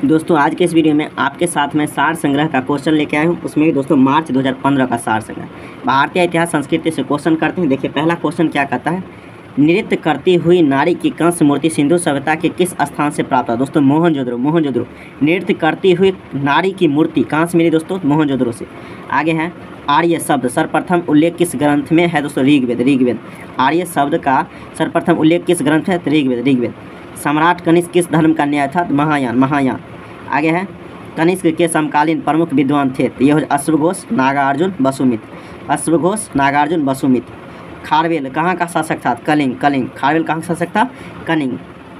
दोस्तों आज के इस वीडियो में आपके साथ में सार संग्रह का क्वेश्चन लेके आया हूँ। उसमें भी दोस्तों मार्च 2015 का सार संग्रह भारतीय इतिहास संस्कृति से क्वेश्चन करते हैं। देखिए पहला क्वेश्चन क्या कहता है, नृत्य करती हुई नारी की कंस मूर्ति सिंधु सभ्यता के किस स्थान से प्राप्त है। दोस्तों मोहनजोदड़ो नृत्य करती हुई नारी की मूर्ति कहाँ से मिली दोस्तों, मोहनजोदड़ो से। आगे है आर्य शब्द सर्वप्रथम उल्लेख किस ग्रंथ में है दोस्तों, ऋग्वेद। आर्य शब्द का सर्वप्रथम उल्लेख किस ग्रंथ है, ऋग्वेद। सम्राट कनिष्क किस धर्म का न्याय था, महायान। आगे है कनिष्क के समकालीन प्रमुख विद्वान थे, तो ये हो अश्वघोष, नागार्जुन, वसुमित। खारवेल कहाँ का शासक था, कलिंग। खारवेल कहाँ का शासक था, कलिंग।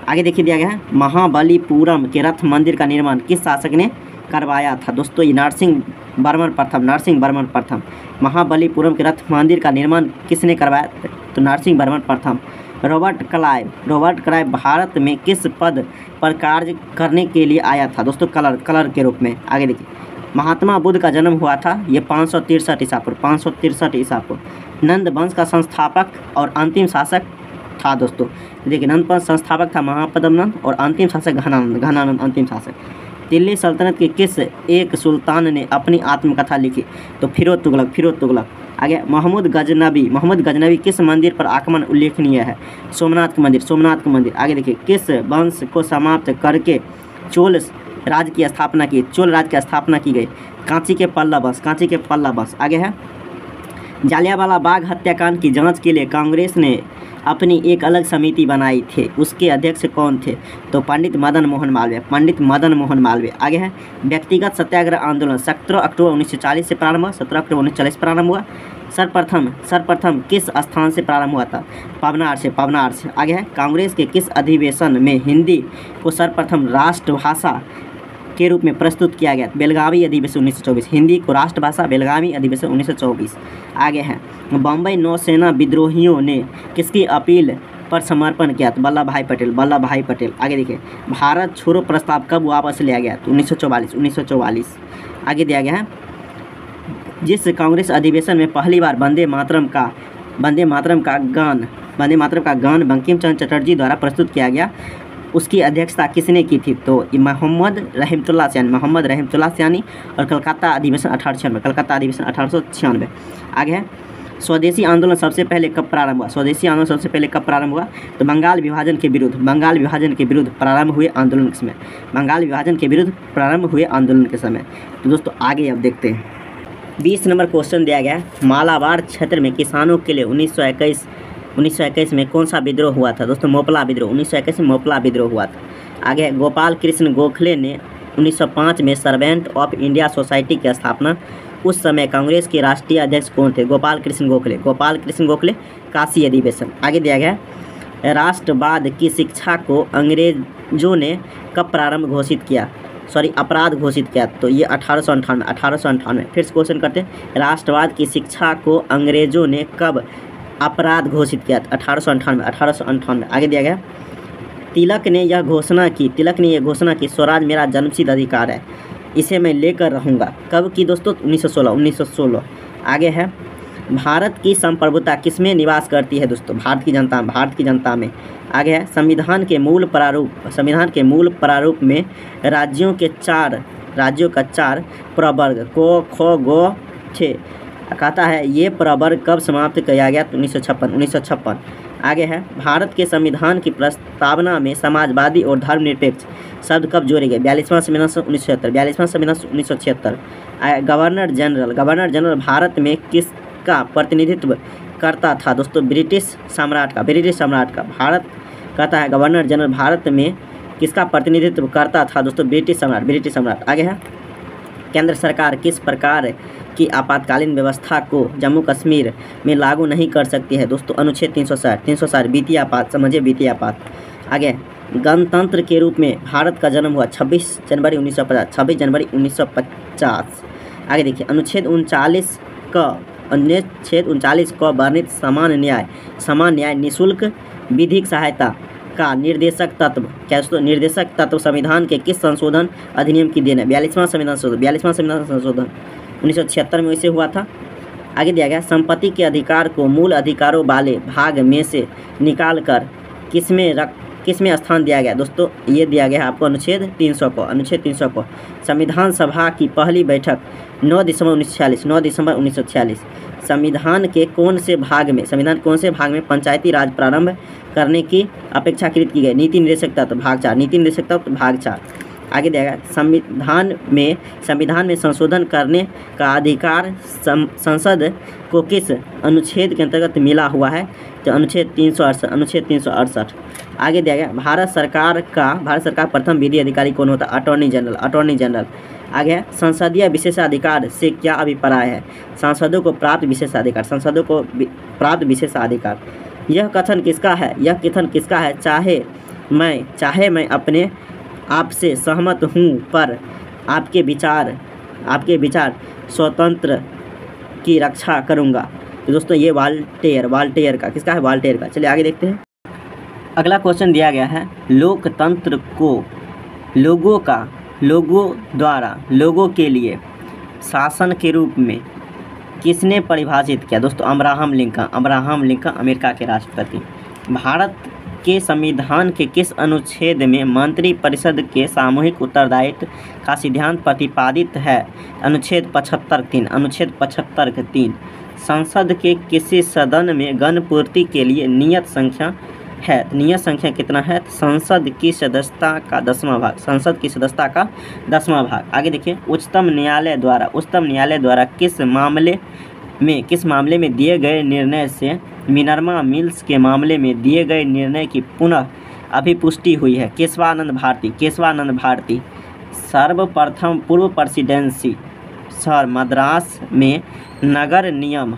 आगे देखिए दिया गया है महाबलीपुरम के रथ मंदिर का निर्माण किस शासक ने करवाया था। दोस्तों ये नरसिंह वर्मन प्रथम। महाबलीपुरम के रथ मंदिर का निर्माण किसने करवाया, तो नरसिंह वर्मन प्रथम। रॉबर्ट क्लाइव भारत में किस पद पर कार्य करने के लिए आया था दोस्तों, कलर के रूप में। आगे देखिए महात्मा बुद्ध का जन्म हुआ था ये 563 ईसा पूर्व। नंद वंश का संस्थापक और अंतिम शासक था दोस्तों। देखिए नंद वंश संस्थापक था महापद्म नंद और अंतिम शासक घनानंद अंतिम शासक। दिल्ली सल्तनत के किस एक सुल्तान ने अपनी आत्मकथा लिखी, तो फिरोज तुगलक। आगे मोहम्मद गजनबी किस मंदिर पर आक्रमण उल्लेखनीय है, सोमनाथ का मंदिर। आगे देखिए किस वंश को समाप्त करके चोल राज की स्थापना की गई, कांची के पल्ला वंश। आगे है जालियांवाला बाग हत्याकांड की जांच के लिए कांग्रेस ने अपनी एक अलग समिति बनाई थी, उसके अध्यक्ष कौन थे, तो पंडित मदन मोहन मालवीय। आगे है व्यक्तिगत सत्याग्रह आंदोलन 17 अक्टूबर 1940 से प्रारंभ हुआ, 17 अक्टूबर 1940 प्रारंभ हुआ। सर्वप्रथम किस स्थान से प्रारंभ हुआ था, पवनार से। आगे है कांग्रेस के किस अधिवेशन में हिंदी को सर्वप्रथम राष्ट्रभाषा के रूप में प्रस्तुत किया गया, बेलगावी अधिवेशन 1924। हिंदी को राष्ट्रभाषा, बेलगावी अधिवेशन 1924। आगे है बम्बई नौसेना विद्रोहियों ने किसकी अपील पर समर्पण किया, तो वल्लभ भाई पटेल। आगे देखिए भारत छोड़ो प्रस्ताव कब वापस लिया गया, तो 1944। आगे दिया गया है जिस कांग्रेस अधिवेशन में पहली बार वंदे मातरम का गान बंकिम चंद्र चटर्जी द्वारा प्रस्तुत किया गया, उसकी अध्यक्षता किसने की थी, तो मोहम्मद रहमतुल्लाह सयानी। और कलकत्ता अधिवेशन 1896। आगे है स्वदेशी आंदोलन सबसे पहले कब प्रारंभ हुआ, तो बंगाल विभाजन के विरुद्ध प्रारंभ हुए आंदोलन के समय। तो दोस्तों आगे अब देखते हैं 20 नंबर क्वेश्चन दिया गया है, मालाबार क्षेत्र में किसानों के लिए 1921 में कौन सा विद्रोह हुआ था दोस्तों, मोपला विद्रोह। 1921 में मोपला विद्रोह हुआ था। आगे गोपाल कृष्ण गोखले ने 1905 में सर्वेंट ऑफ इंडिया सोसाइटी की स्थापना, उस समय कांग्रेस के राष्ट्रीय अध्यक्ष कौन थे, गोपाल कृष्ण गोखले। काशी अधिवेशन। आगे दिया गया राष्ट्रवाद की शिक्षा को अंग्रेजों ने कब अपराध घोषित किया, तो ये 1898। फिर से क्वेश्चन करते हैं, राष्ट्रवाद की शिक्षा को अंग्रेजों ने कब अपराध घोषित किया, 1898। आगे दिया गया तिलक ने यह घोषणा की स्वराज मेरा जन्मसिद्ध अधिकार है, इसे मैं लेकर रहूँगा, कब की दोस्तों, 1916। आगे है भारत की संप्रभुता किसमें निवास करती है दोस्तों, भारत की जनता में। आगे है संविधान के मूल प्रारूप में राज्यों का 4 प्रवर्ग को खो गो छे कहता है, ये प्रवर्ग कब समाप्त किया गया, तो 1956। आगे है भारत के संविधान की प्रस्तावना में समाजवादी और धर्मनिरपेक्ष शब्द कब जोड़े गए, 42वां संविधान 1976। गवर्नर जनरल भारत में किसका प्रतिनिधित्व करता था दोस्तों, ब्रिटिश सम्राट का। भारत कहता है गवर्नर जनरल भारत में किसका प्रतिनिधित्व करता था दोस्तों, ब्रिटिश सम्राट। आगे है केंद्र सरकार किस प्रकार की आपातकालीन व्यवस्था को जम्मू कश्मीर में लागू नहीं कर सकती है दोस्तों, अनुच्छेद 360 वित्तीय आपात, समझिए वित्तीय आपात। आगे गणतंत्र के रूप में भारत का जन्म हुआ 26 जनवरी 1950। आगे देखिए अनुच्छेद 39 का वर्णित समान न्याय निःशुल्क विधिक सहायता का निर्देशक तत्व संविधान के किस संशोधन अधिनियम की देन है, 42वां संविधान संशोधन 1976 में वैसे हुआ था। आगे दिया गया संपत्ति के अधिकार को मूल अधिकारों वाले भाग में से निकालकर किस में किस में स्थान दिया गया? दोस्तों ये दिया गया है आपको अनुच्छेद 300 को। अनुच्छेद 300 को। संविधान सभा की पहली बैठक 9 दिसंबर 1946, 9 दिसंबर 1946। संविधान के कौन से भाग में पंचायती राज प्रारंभ करने की अपेक्षाकृत की गई? नीति निर्देशक तत्व भाग 4, नीति निर्देशक तत्व भाग 4। आगे दिया गया संविधान में संशोधन करने का अधिकार संसद को किस अनुच्छेद के अंतर्गत मिला हुआ है? तो अनुच्छेद 368, अनुच्छेद 368। आगे दिया गया भारत सरकार प्रथम विधि अधिकारी कौन होता है? Attorney general, attorney general. आगे है संसदीय विशेषाधिकार से क्या अभिप्राय है? सांसदों को प्राप्त विशेषाधिकार, सांसदों को प्राप्त विशेषाधिकार। यह कथन किसका है? यह कथन किसका है? चाहे मैं अपने आप से सहमत हूँ पर आपके विचार स्वतंत्र की रक्षा करूँगा। तो दोस्तों ये वाल्टेयर का किसका है? वाल्टेयर का। चलिए आगे देखते हैं। अगला क्वेश्चन दिया गया है लोकतंत्र को लोगों द्वारा लोगों के लिए शासन के रूप में किसने परिभाषित किया? दोस्तों अब्राहम लिंकन अमेरिका के राष्ट्रपति। भारत के संविधान के किस अनुच्छेद में मंत्रिपरिषद के सामूहिक उत्तरदायित्व का सिद्धांत प्रतिपादित है? अनुच्छेद 75(3), अनुच्छेद 75(3). संसद के किसी सदन में गणपूर्ति के लिए नियत संख्या है? नियत संख्या कितना है? संसद की सदस्यता का 10वां भाग, संसद की सदस्यता का 10वां भाग। आगे देखिए उच्चतम न्यायालय द्वारा किस मामले में दिए गए निर्णय से मिनर्वा मिल्स के मामले में दिए गए निर्णय की पुनः अभिपुष्टि हुई है? केशवानंद भारती। सर्वप्रथम पूर्व प्रेसिडेंसी शहर मद्रास में नगर निगम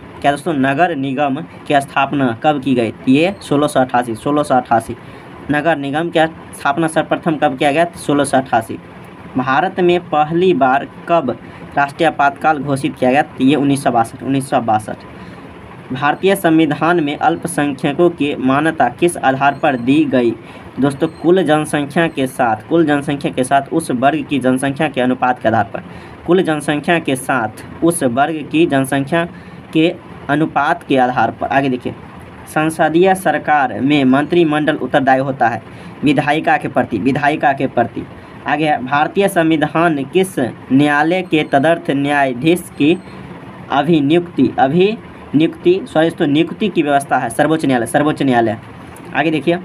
की स्थापना कब की गई? ये 1688। नगर निगम की स्थापना सर्वप्रथम कब किया गया? 1688। भारत में पहली बार कब राष्ट्रीय आपातकाल घोषित किया गया? ये 1962। भारतीय संविधान में अल्पसंख्यकों की मान्यता किस आधार पर दी गई? दोस्तों कुल जनसंख्या के साथ उस वर्ग की जनसंख्या के अनुपात के आधार पर, कुल जनसंख्या के साथ उस वर्ग की जनसंख्या के अनुपात के आधार पर। आगे देखिए संसदीय सरकार में मंत्रिमंडल उत्तरदायी होता है विधायिका के प्रति। आगे है भारतीय संविधान किस न्यायालय के तदर्थ न्यायाधीश की नियुक्ति की व्यवस्था है? सर्वोच्च न्यायालय। आगे देखिए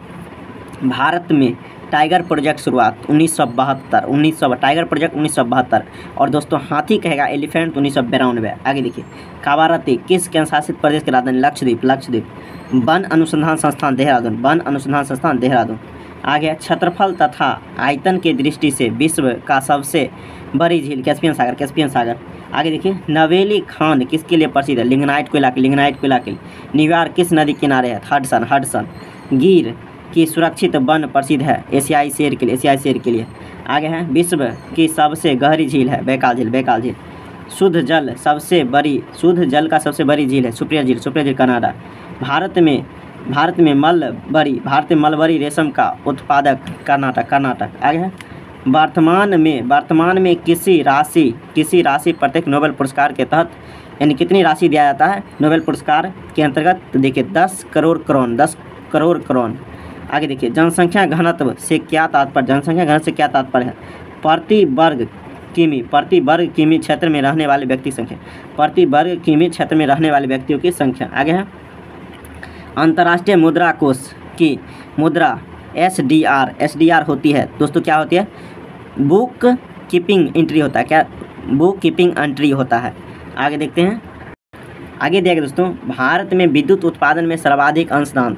भारत में टाइगर प्रोजेक्ट शुरुआत 1972 और दोस्तों हाथी कहेगा एलिफेंट 1992। आगे देखिए कावारती किस केंद्रशासित प्रदेश की राजधानी? लक्षद्वीप। वन अनुसंधान संस्थान देहरादून। आगे क्षेत्रफल तथा आयतन की दृष्टि से विश्व का सबसे बड़ी झील? कैस्पियन सागर। आगे देखिए नवेली खान किसके लिए प्रसिद्ध है? लिग्नाइट कोयला के लिए। न्यूयॉर्क किस नदी किनारे है? हडसन। गिर की सुरक्षित वन प्रसिद्ध है? एशियाई शेर के लिए। आगे है विश्व की सबसे गहरी झील है? बैकाल झील। शुद्ध जल का सबसे बड़ी झील है? सुप्रिया झील कनाडा। भारत में मलबरी रेशम का उत्पादक कर्नाटक। आगे है वर्तमान में किसी राशि प्रत्येक नोबेल पुरस्कार के तहत यानी कितनी राशि दिया जाता है नोबेल पुरस्कार के अंतर्गत? तो देखिए 10 करोड़ करोड़। आगे देखिए जनसंख्या घनत्व से क्या तात्पर्य है? प्रति वर्ग किमी क्षेत्र में रहने वाले व्यक्ति संख्या, प्रति वर्ग किमी क्षेत्र में रहने वाले व्यक्तियों की संख्या। आगे है अंतर्राष्ट्रीय मुद्रा कोष की मुद्रा SDR होती है दोस्तों, क्या होती है? बुक कीपिंग एंट्री होता है। क्या? बुक कीपिंग एंट्री होता है। आगे देखते हैं। आगे देखिए दोस्तों भारत में विद्युत उत्पादन में सर्वाधिक अंशदान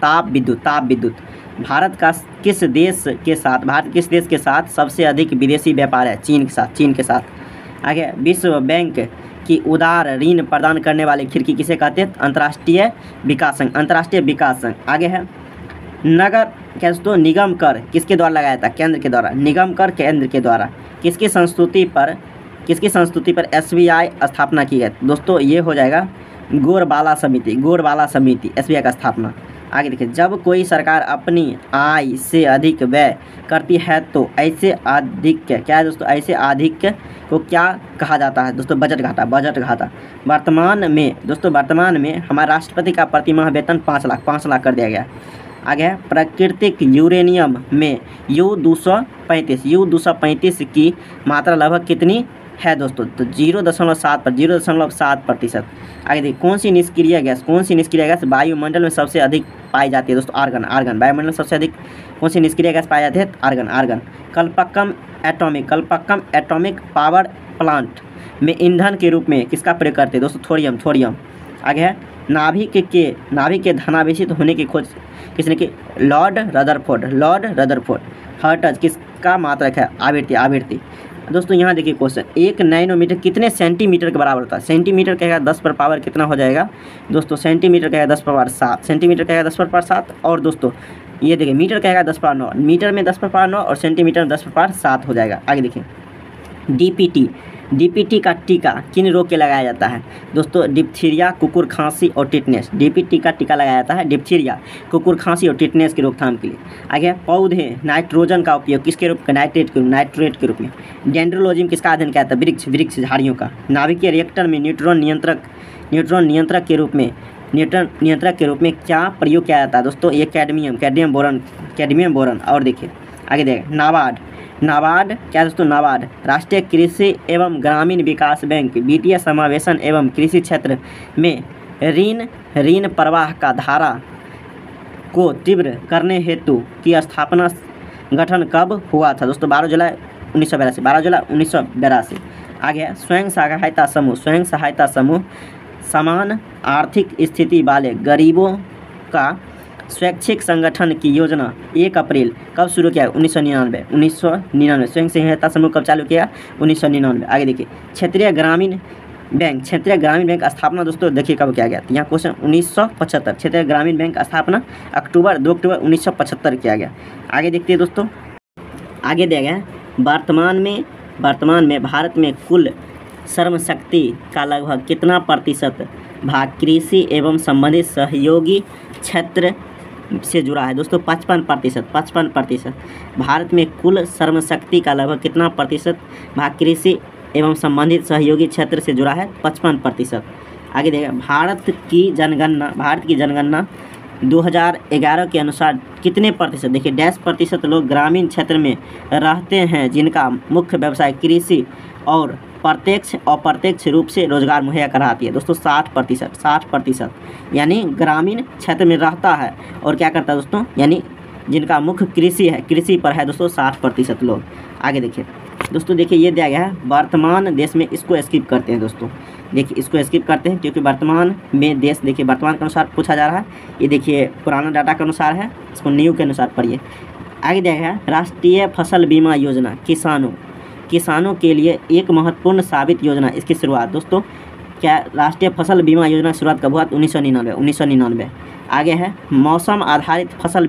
ताप विद्युत। भारत किस देश के साथ सबसे अधिक विदेशी व्यापार है? चीन के साथ। आगे विश्व बैंक की उदार ऋण प्रदान करने वाली खिड़की किसे कहते हैं? अंतर्राष्ट्रीय विकास संघ। आगे है नगर क्या दोस्तों निगम कर किसके द्वारा लगाया था? केंद्र के द्वारा। निगम कर केंद्र के द्वारा। किसकी संस्तुति पर SBI स्थापना की गई? दोस्तों ये हो जाएगा गोरबाला समिति SBI का स्थापना। आगे देखिए जब कोई सरकार अपनी आय से अधिक व्यय करती है तो ऐसे अधिक क्या है दोस्तों? ऐसे अधिक को क्या कहा जाता है दोस्तों? बजट घाटा। वर्तमान में हमारे राष्ट्रपति का प्रतिमाह वेतन 5 लाख कर दिया गया। आगे है प्राकृतिक यूरेनियम में U-235 की मात्रा लगभग कितनी है दोस्तों? तो 0.7%। आगे देखिए कौन सी निष्क्रिय गैस वायुमंडल में सबसे अधिक पाई जाती है दोस्तों? आर्गन। वायुमंडल में सबसे अधिक कौन सी निष्क्रिय गैस पाई जाती है? Argon. Kalpakkam atomic power plant में ईंधन के रूप में किसका प्रयोग करते हैं दोस्तों? थोरियम। आगे है नाभिक के धनावेशित होने की खोज किसने की? Lord Rutherford. हर्ट्ज किसका मात्रक है? आवृत्ति। दोस्तों यहाँ देखिए क्वेश्चन, 1 नैनोमीटर कितने सेंटीमीटर के बराबर होता है? सेंटीमीटर कहेगा 10 पर पावर कितना हो जाएगा दोस्तों? सेंटीमीटर कहेगा 10 पर पावर 7। और दोस्तों ये देखिए मीटर कहेगा 10 पर 9, मीटर में 10 पर पावर 9 और सेंटीमीटर में 10 पर पावर 7 हो जाएगा। आगे देखिए डीपीटी का टीका किन रोग के लगाया जाता है दोस्तों? डिप्थीरिया, कुकुर खांसी और टिटनेस। डीपीटी का टीका लगाया जाता है डिप्थीरिया, कुकुर खांसी और टिटनेस की रोकथाम के लिए। आगे पौधे नाइट्रोजन का उपयोग किसके रूप में? नाइट्रेट के रूप में। डेंड्रोलॉजी में किसका अध्ययन किया जाता है? वृक्ष झाड़ियों का। नाभिकीय रिएक्टर में न्यूट्रॉन नियंत्रक के रूप में क्या प्रयोग किया जाता है दोस्तों? ये कैडमियम बोरन। और देखिए आगे देखिए नाबार्ड क्या दोस्तों? नाबार्ड राष्ट्रीय कृषि एवं ग्रामीण विकास बैंक वित्तीय समावेशन एवं कृषि क्षेत्र में ऋण प्रवाह का धारा को तीव्र करने हेतु की स्थापना गठन कब हुआ था दोस्तों? 12 जुलाई 1982। आगे स्वयं सहायता समूह समान आर्थिक स्थिति वाले गरीबों का स्वैच्छिक संगठन की योजना 1 अप्रैल कब शुरू किया? 1999। स्वयं सहायता समूह कब चालू किया? 1999। आगे देखिए क्षेत्रीय ग्रामीण बैंक स्थापना दोस्तों देखिए कब किया गया? तो यहाँ क्वेश्चन 1975। क्षेत्रीय ग्रामीण बैंक स्थापना 2 अक्टूबर 1975 किया गया। आगे देखते हैं दोस्तों, आगे दिया गया वर्तमान में भारत में कुल श्रम शक्ति का लगभग कितना प्रतिशत भाग कृषि एवं संबंधित सहयोगी क्षेत्र से जुड़ा है दोस्तों? 55%। भारत में कुल श्रम शक्ति का लगभग कितना प्रतिशत भाग कृषि एवं संबंधित सहयोगी क्षेत्र से जुड़ा है? 55%। आगे देखिए भारत की जनगणना 2011 के अनुसार कितने प्रतिशत? देखिए डैश प्रतिशत लोग ग्रामीण क्षेत्र में रहते हैं जिनका मुख्य व्यवसाय कृषि और प्रत्यक्ष अप्रत्यक्ष रूप से रोजगार मुहैया कराती है दोस्तों? 60%। यानी ग्रामीण क्षेत्र में रहता है और क्या करता है दोस्तों? यानी जिनका मुख्य कृषि पर है दोस्तों 60% लोग। आगे देखिए दोस्तों, देखिए ये दिया गया है वर्तमान देश में, इसको स्किप करते हैं दोस्तों। देखिए इसको स्किप करते हैं क्योंकि वर्तमान में देश देखिए वर्तमान के अनुसार पूछा जा रहा है। ये देखिए पुराना डाटा के अनुसार है, इसको न्यू के अनुसार पढ़िए। आगे दिया गया है राष्ट्रीय फसल बीमा योजना किसानों के लिए एक महत्वपूर्ण साबित योजना। इसकी शुरुआत दोस्तों क्या राष्ट्रीय फसल बीमा योजना की शुरुआत कब हुआ? 1999। आगे है मौसम आधारित फसल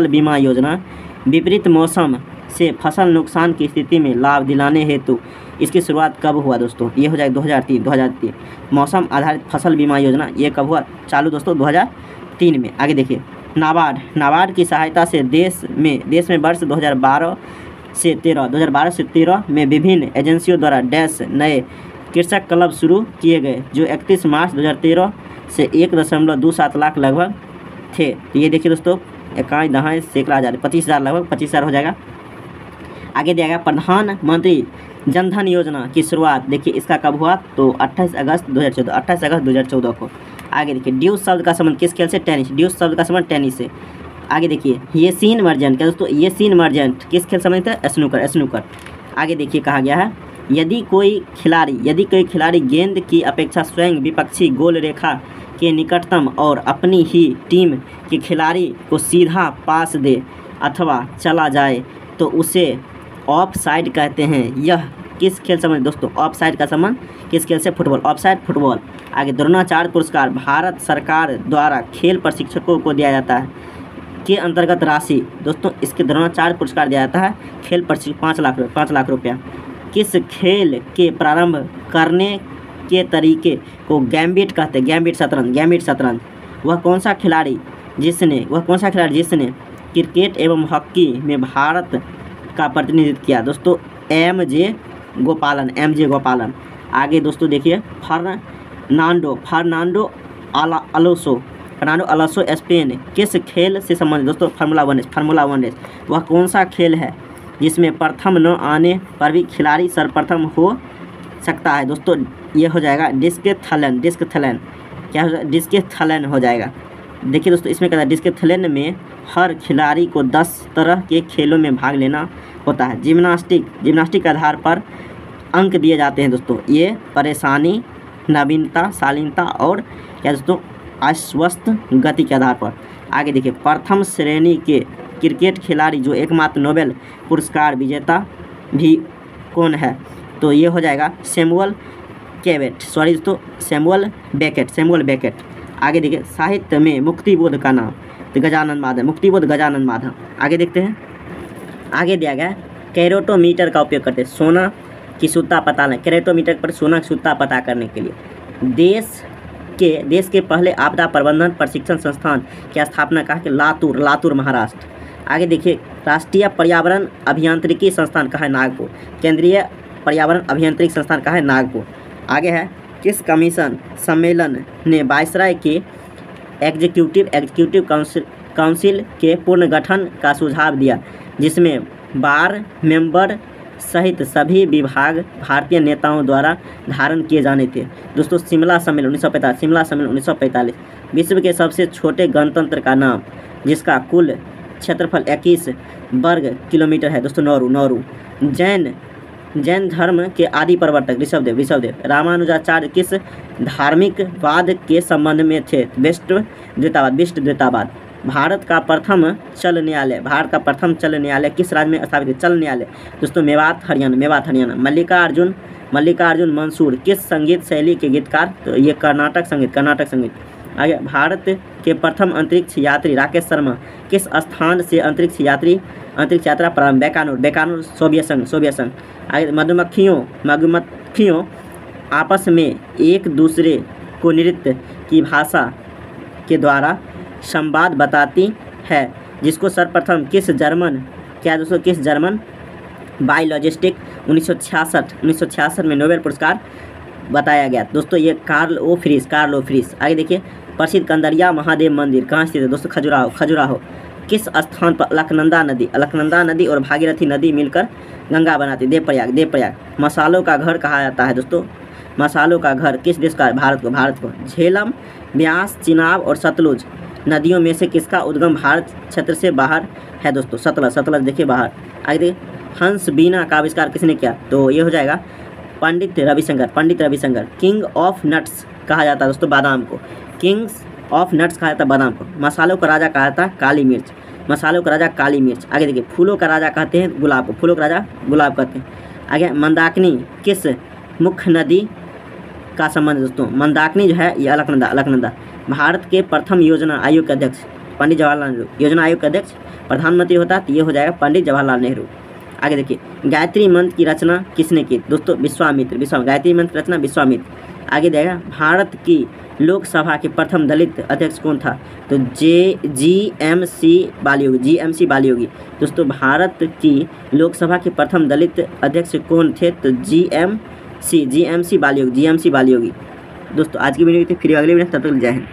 बीमा योजना विपरीत मौसम से फसल नुकसान की स्थिति में लाभ दिलाने हेतु इसकी शुरुआत कब हुआ दोस्तों? ये हो जाएगा 2003। मौसम आधारित फसल बीमा योजना ये कब हुआ चालू दोस्तों? 2003 में। आगे देखिए नाबार्ड की सहायता से देश में वर्ष 2012 से 13 में विभिन्न एजेंसियों द्वारा डैश नए कृषक क्लब शुरू किए गए जो 31 मार्च 2013 से 1.27 लाख लगभग थे। तो ये देखिए दोस्तों 25,000 लगभग 25,000 हो जाएगा। आगे दिया गया प्रधानमंत्री जनधन योजना की शुरुआत देखिए इसका कब हुआ? तो 28 अगस्त 2014 को। आगे देखिए ड्यूस शब्द का संबंध किस खेल से? टेनिस से। आगे देखिए ये सीन मर्जेंट क्या दोस्तों? किस खेल संबंधित है? स्नूकर। आगे देखिए कहा गया है यदि कोई खिलाड़ी गेंद की अपेक्षा स्वयं विपक्षी गोल रेखा के निकटतम और अपनी ही टीम के खिलाड़ी को सीधा पास दे अथवा चला जाए तो उसे ऑफ साइड कहते हैं। यह किस खेल संबंध दोस्तों? ऑफ साइड का संबंध किस खेल से? फुटबॉल। आगे द्रोणाचार्य पुरस्कार भारत सरकार द्वारा खेल प्रशिक्षकों को दिया जाता है के अंतर्गत राशि दोस्तों इसके द्रोणाचार्य पुरस्कार दिया जाता है खेल प्रशिक्षक 5 लाख रुपया। किस खेल के प्रारंभ करने के तरीके को गैम्बिट कहते हैं? गैम्बिट शतरंज। वह कौन सा खिलाड़ी जिसने क्रिकेट एवं हॉकी में भारत का प्रतिनिधित्व किया दोस्तों? एम.जे. गोपालन। आगे दोस्तों देखिए फर्नांडो फर्नांडो अलोंसो स्पेन किस खेल से संबंधित दोस्तों? Formula one race. वह कौन सा खेल है जिसमें प्रथम न आने पर भी खिलाड़ी सर्वप्रथम हो सकता है? दोस्तों ये हो जाएगा डिस्क थलन। क्या हो जाएगा? डिस्क थलन हो जाएगा। देखिए दोस्तों, इसमें कहता है डिस्क थलन में हर खिलाड़ी को 10 तरह के खेलों में भाग लेना होता है। जिम्नास्टिक के आधार पर अंक दिए जाते हैं दोस्तों। ये परेशानी, नवीनता, शालीनता और क्या दोस्तों आश्वस्त गति के आधार पर। आगे देखिए, प्रथम श्रेणी के क्रिकेट खिलाड़ी जो एकमात्र नोबेल पुरस्कार विजेता भी कौन है? तो ये हो जाएगा सैमुअल बेकेट। आगे देखिए, साहित्य में मुक्तिबोध का नाम? तो गजानन माधव। आगे देखते हैं, आगे दिया गया कैरोटोमीटर का उपयोग करते हैं सोना की शुद्धता पता करने, कैरोटोमीटर पर सोना की शुद्धता पता करने के लिए। देश के पहले आपदा प्रबंधन प्रशिक्षण संस्थान की स्थापना कहाँ के? लातूर महाराष्ट्र। आगे देखिए, राष्ट्रीय पर्यावरण अभियांत्रिकी संस्थान कहाँ है? नागपुर। केंद्रीय पर्यावरण अभियांत्रिकी संस्थान कहाँ है? नागपुर। आगे है, किस कमीशन सम्मेलन ने वायसराय के एग्जीक्यूटिव काउंसिल के पुनर्गठन का सुझाव दिया, जिसमें बार मेंबर सहित सभी विभाग भारतीय नेताओं द्वारा धारण किए जाने थे? दोस्तों शिमला सम्मेलन 1945। विश्व के सबसे छोटे गणतंत्र का नाम, जिसका कुल क्षेत्रफल 21 वर्ग किलोमीटर है? दोस्तों नौरू। जैन धर्म के आदि प्रवर्तक ऋषभदेव। रामानुजाचार्य किस धार्मिक वाद के संबंध में थे? विशिष्ट द्वैतवाद। भारत का प्रथम चल न्यायालय किस राज्य में स्थापित है? चल न्यायालय दोस्तों मेवात हरियाणा। मल्लिकार्जुन मंसूर किस संगीत शैली के गीतकार? तो ये कर्नाटक संगीत। आगे, भारत के प्रथम अंतरिक्ष यात्री राकेश शर्मा किस स्थान से अंतरिक्ष यात्रा प्रारंभ? बेकानूर सोवियत संघ। आगे, मधुमक्खियों आपस में एक दूसरे को नृत्य की भाषा के द्वारा संवाद बताती है, जिसको सर्वप्रथम किस जर्मन बायोलॉजिस्ट 1966 में नोबेल पुरस्कार बताया गया? दोस्तों ये कार्ल ओ फ्रिस। आगे देखिए, प्रसिद्ध कंदरिया महादेव मंदिर कहाँ स्थित है? दोस्तों खजुराहो। किस स्थान पर अलकनंदा नदी और भागीरथी नदी मिलकर गंगा बनाती? देवप्रयाग। मसालों का घर कहा जाता है दोस्तों? मसालों का घर किस देश का है? भारत को। झेलम, ब्यास, चिनाब और सतलुज नदियों में से किसका उद्गम भारत क्षेत्र से बाहर है? दोस्तों सतलज देखिए बाहर। आगे देखिए, हंस बीना का आविष्कार किसने किया? तो ये हो जाएगा Pandit Ravishankar. King of nuts कहा जाता है दोस्तों बादाम को? मसालों का राजा कहा जाता है काली मिर्च। आगे देखिए, फूलों का राजा कहते हैं गुलाब को? गुलाब कहते हैं। आगे, मंदाकिनी किस मुख्य नदी का संबंध दोस्तों? मंदाकिनी जो है ये अलकनंदा। भारत के प्रथम योजना आयोग के अध्यक्ष पंडित जवाहरलाल नेहरू। योजना आयोग के अध्यक्ष प्रधानमंत्री होता है, तो ये हो जाएगा पंडित जवाहरलाल नेहरू। आगे देखिए, गायत्री मंत्र की रचना किसने की? दोस्तों विश्वामित्र। गायत्री मंत्र रचना विश्वामित्र। आगे देगा, भारत की लोकसभा के प्रथम दलित अध्यक्ष कौन था? तो जीएमसी बालीयोगी। दोस्तों भारत की लोकसभा के प्रथम दलित अध्यक्ष कौन थे? तो जीएमसी बालीयोगी। दोस्तों आज की वीडियो थी, फिर अगली वीडियो, तब तक जय हिंद।